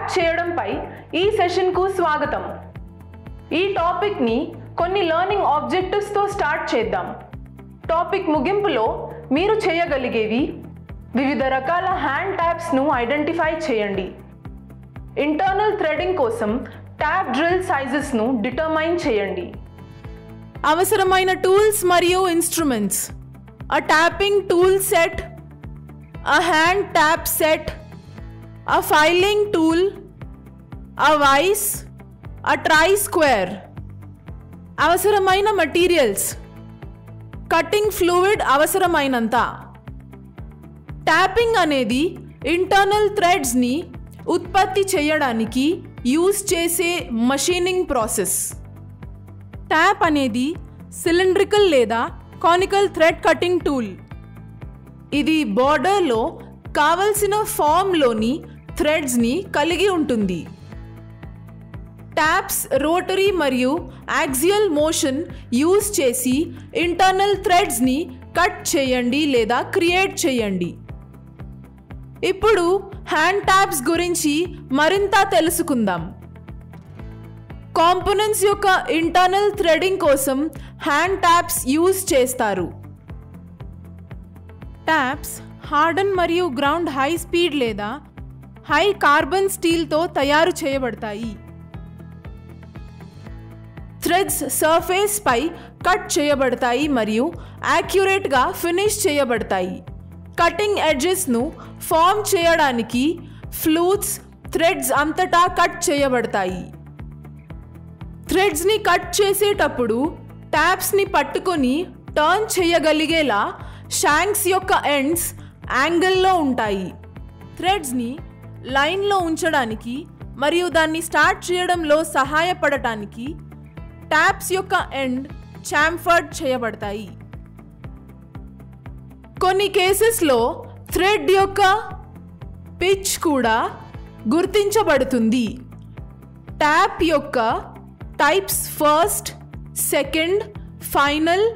Tap చేయడంపై ఈ సెషన్కు స్వాగతం. ఈ టాపిక్ని కొన్ని లెర్నింగ్ ఆబ్జెక్టివ్స్తో స్టార్ట్ చేద్దాం. టాపిక్ ముగింపులో మీరు చేయగలిగేవి: వివిధ రకాల హ్యాండ్ ట్యాప్స్ను ఐడెంటిఫై చేయండి, ఇంటర్నల్ థ్రెడింగ్ కోసం ట్యాప్ డ్రిల్ సైజెస్ను డిటర్మైన్ చేయండి, అవసరమైన టూల్స్ మరియు instruments, a tapping tool set, a hand tap set, a filing tool, a vise, a tri-square, అవసరమైన మెటీరియల్స్, కటింగ్ ఫ్లూయిడ్ అవసరమైనంత. ట్యాపింగ్ అనేది ఇంటర్నల్ థ్రెడ్స్ని ఉత్పత్తి చేయడానికి యూజ్ చేసే మషీనింగ్ ప్రాసెస్. ట్యాప్ అనేది సిలిండ్రికల్ లేదా కానికల్ థ్రెడ్ కటింగ్ టూల్. ఇది బోర్డర్లో కావలసిన ఫామ్లోని థ్రెడ్స్ని కలిగి ఉంటుంది. ట్యాప్స్ రోటరీ మరియు యాక్సియల్ మోషన్ యూజ్ చేసి ఇంటర్నల్ థ్రెడ్స్ని కట్ చేయండి లేదా క్రియేట్ చేయండి. ఇప్పుడు హ్యాండ్ ట్యాప్స్ గురించి మరింత తెలుసుకుందాం. కాంపోనెంట్స్ యొక్క ఇంటర్నల్ థ్రెడింగ్ కోసం హ్యాండ్ ట్యాప్స్ యూజ్ చేస్తారు. ట్యాప్స్ హార్డన్ మరియు గ్రౌండ్ హై స్పీడ్ లేదా హై కార్బన్ స్టీల్తో తయారు చేయబడతాయి. థ్రెడ్స్ సర్ఫేస్ పై కట్ చేయబడతాయి మరియు యాక్యురేట్గా ఫినిష్ చేయబడతాయి. కటింగ్ ఎడ్జెస్ను ఫామ్ చేయడానికి ఫ్లూట్స్ థ్రెడ్స్ అంతటా కట్ చేయబడతాయి. థ్రెడ్స్ని కట్ చేసేటప్పుడు ట్యాప్స్ని పట్టుకొని టర్న్ చేయగలిగేలా షాంక్స్ యొక్క ఎండ్స్ యాంగిల్లో ఉంటాయి. థ్రెడ్స్ని లైన్లో ఉంచడానికి మరియు దాన్ని స్టార్ట్ చేయడంలో సహాయపడటానికి ట్యాప్స్ యొక్క ఎండ్ చాంఫర్డ్ చేయబడతాయి. కొన్ని కేసెస్లో థ్రెడ్ యొక్క పిచ్ కూడా గుర్తించబడుతుంది. ట్యాప్ యొక్క టైప్స్ ఫస్ట్, సెకండ్, ఫైనల్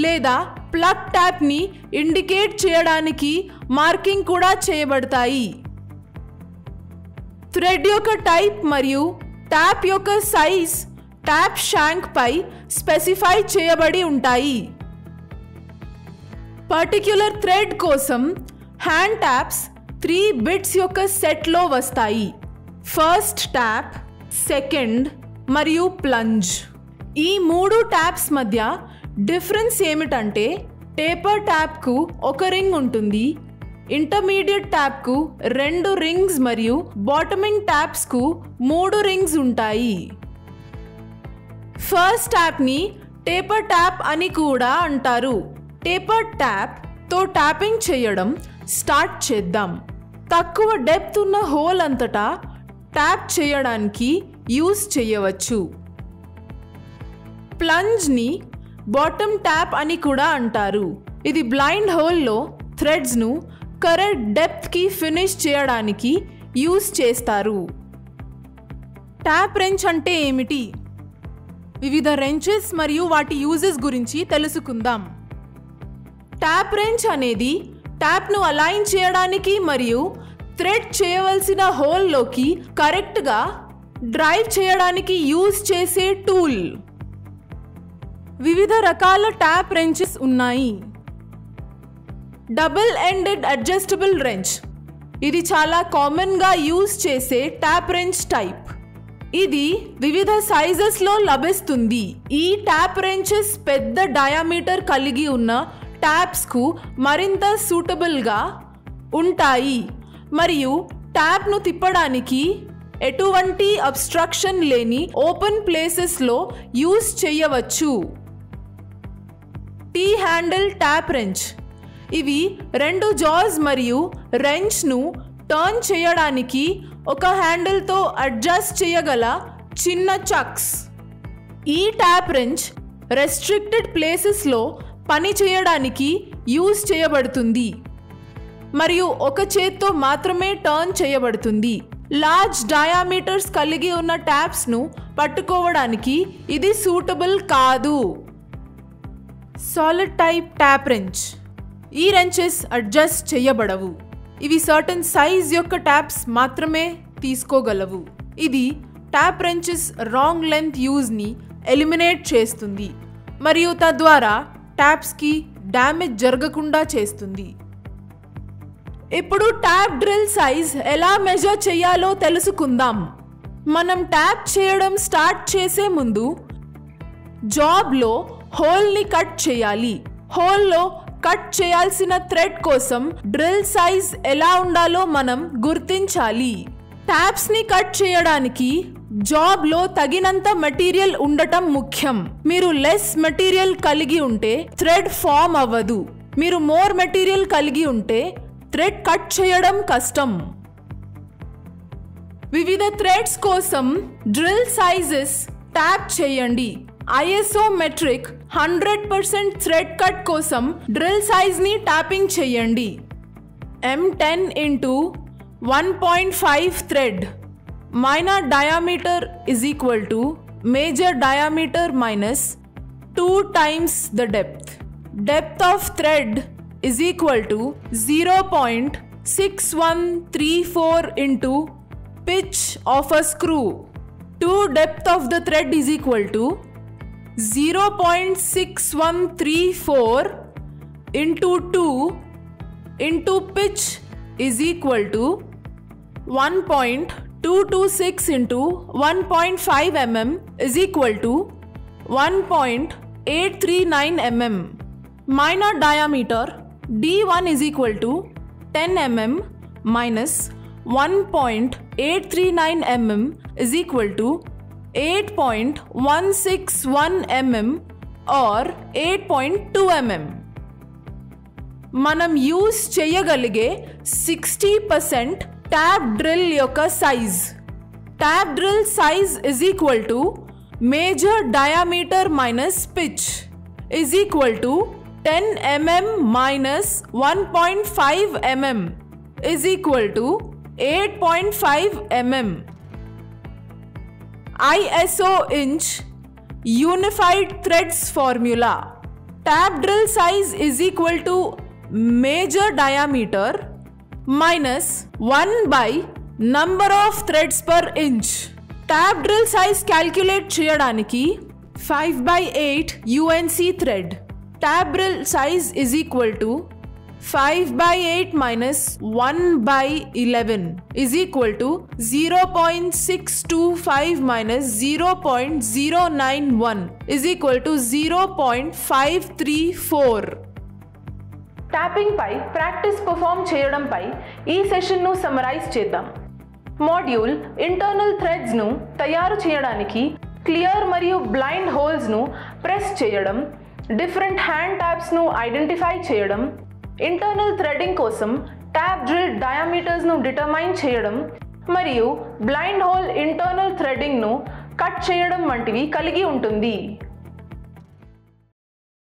లేదా ప్లగ్ ట్యాప్ని ఇండికేట్ చేయడానికి మార్కింగ్ కూడా చేయబడతాయి. థ్రెడ్ యొక్క టైప్ మరియు ట్యాప్ యొక్క సైజ్ ట్యాప్ షాంక్ పై స్పెసిఫై చేయబడి ఉంటాయి. పర్టిక్యులర్ థ్రెడ్ కోసం హ్యాండ్ ట్యాప్స్ 3 బిట్స్ యొక్క సెట్లో వస్తాయి: ఫస్ట్ ట్యాప్, సెకండ్ మరియు ప్లంజ్. ఈ 3 ట్యాప్స్ మధ్య డిఫరెన్స్ ఏమిటంటే టేపర్ ట్యాప్కు 1 రింగ్ ఉంటుంది, ఇంటర్మీడియట్ ట్యాప్కు 2 రింగ్స్ మరియు బాటమింగ్ ట్యాప్స్కు 3 రింగ్స్ ఉంటాయి. ఫస్ట్ ట్యాప్ని టేపర్ ట్యాప్ అని కూడా అంటారు. టేపర్ ట్యాప్తో ట్యాపింగ్ చేయడం స్టార్ట్ చేద్దాం. తక్కువ డెప్త్ ఉన్న హోల్ అంతటా ట్యాప్ చేయడానికి యూజ్ చేయవచ్చు. ప్లంజ్ని బాటమ్ ట్యాప్ అని కూడా అంటారు. ఇది బ్లైండ్ హోల్లో థ్రెడ్స్ను కరెక్ట్ డెప్త్కి ఫినిష్ చేయడానికి యూజ్ చేస్తారు. ట్యాప్ రెంచ్ అంటే ఏమిటి? వివిధ రెంచెస్ మరియు వాటి యూజెస్ గురించి తెలుసుకుందాం. ట్యాప్ రెంచ్ అనేది ట్యాప్ను అలైన్ చేయడానికి మరియు థ్రెడ్ చేయవలసిన హోల్లోకి కరెక్ట్గా డ్రైవ్ చేయడానికి యూజ్ చేసే టూల్. వివిధ రకాల ట్యాప్ రెంచెస్ ఉన్నాయి. డబుల్ ఎండెడ్ అడ్జస్టబుల్ రెంచ్, ఇది చాలా కామన్గా యూజ్ చేసే ట్యాప్ రెంచ్ టైప్. ఇది వివిధ సైజెస్లో లభిస్తుంది. ఈ ట్యాప్ రెంచెస్ పెద్ద డయామీటర్ కలిగి ఉన్న ట్యాప్స్కు మరింత సూటబుల్గా ఉంటాయి మరియు ట్యాప్ను తిప్పడానికి ఎటువంటి అబ్స్ట్రక్షన్ లేని ఓపెన్ ప్లేసెస్లో యూజ్ చేయవచ్చు. టీ హ్యాండిల్ ట్యాప్ రెంచ్, ఇవి 2 జాస్ మరియు రెంచ్ను టర్న్ చేయడానికి ఒక హ్యాండిల్తో అడ్జస్ట్ చేయగల చిన్న చక్స్. ఈ ట్యాప్ రెంచ్ రెస్ట్రిక్టెడ్ ప్లేసెస్లో పని చేయడానికి యూజ్ చేయబడుతుంది మరియు ఒక చేత్తో మాత్రమే టర్న్ చేయబడుతుంది. లార్జ్ డయామీటర్స్ కలిగి ఉన్న ట్యాప్స్ను పట్టుకోవడానికి ఇది సూటబుల్ కాదు. సాలిడ్ టైప్ ట్యాప్ రెంచ్, ఈ రెంచెస్ అడ్జస్ట్ చేయబడవు. ఇవి సర్టన్ సైజ్ యొక్క ట్యాప్స్ మాత్రమే తీసుకోగలవు. ఇది ట్యాప్ రెంచెస్ రాంగ్ లెంత్ యూజ్ని ఎలిమినేట్ చేస్తుంది మరియు తద్వారా ట్యాప్స్కి డ్యామేజ్ జరగకుండా చేస్తుంది. ఇప్పుడు ట్యాప్ డ్రిల్ సైజ్ ఎలా మెజర్ చేయాలో తెలుసుకుందాం. మనం ట్యాప్ చేయడం స్టార్ట్ చేసే ముందు జాబ్లో హోల్ని కట్ చేయాలి. హోల్లో కట్ చేయాల్సిన థ్రెడ్ కోసం డ్రిల్ సైజ్ ఎలా ఉండాలో మనం గుర్తించాలి. ట్యాప్స్ని కట్ చేయడానికి జాబ్లో తగినంత మెటీరియల్ ఉండటం ముఖ్యం. మీరు లెస్ మెటీరియల్ కలిగి ఉంటే థ్రెడ్ ఫామ్ అవ్వదు. మీరు మోర్ మెటీరియల్ కలిగి ఉంటే థ్రెడ్ కట్ చేయడం కష్టం. వివిధ థ్రెడ్స్ కోసం డ్రిల్ సైజెస్ ట్యాప్ చేయండి. ఐఎస్ఓమెట్రిక్ 100% థ్రెడ్ కట్ కోసం డ్రిల్ సైజ్ని ట్యాపింగ్ చేయండి. M10 × 1.5 thread. Minor diameter is equal to major diameter minus 2 times the depth. Depth of thread is equal to 0.6134 into pitch of a screw. 2 depth of the thread is equal to 0.6134 into 2 into pitch is equal to 1.226 into 1.5 mm is equal to 1.839 mm. Minor diameter D1 is equal to 10 mm minus 1.839 mm is equal to 8.161 mm or 8.2 mm. మనం use చేయగలిగే 60% tap drill యొక్క size. Tap drill size is equal to major diameter minus pitch is equal to 10 mm minus 1.5 mm is equal to 8.5 mm. ISO inch Unified Threads Formula. Tap drill size is equal to major diameter minus 1 by number of threads per inch. Tap drill size calculate cheyadaniki 5/8 UNC thread. Tap drill size is equal to 5/8 minus 1/11 is equal to 0.625 minus 0.091 is equal to 0.534. Tapping పై practice perform చేయడం పై ఈ సెషన్ను summarise చేద్దాం. Module internal థ్రెడ్స్ను తయారు చేయడానికి clear మరియు blind హోల్స్ను press చేయడం, డిఫరెంట్ హ్యాండ్ ట్యాప్స్ను ఐడెంటిఫై చేయడం, ఇంటర్నల్ థ్రెడింగ్ కోసం ట్యాప్ డ్రిల్ డయామీటర్స్ను డిటర్మైన్ చేయడం మరియు బ్లైండ్ హోల్ ఇంటర్నల్ థ్రెడింగ్ను కట్ చేయడం వంటివి కలిగి ఉంటుంది.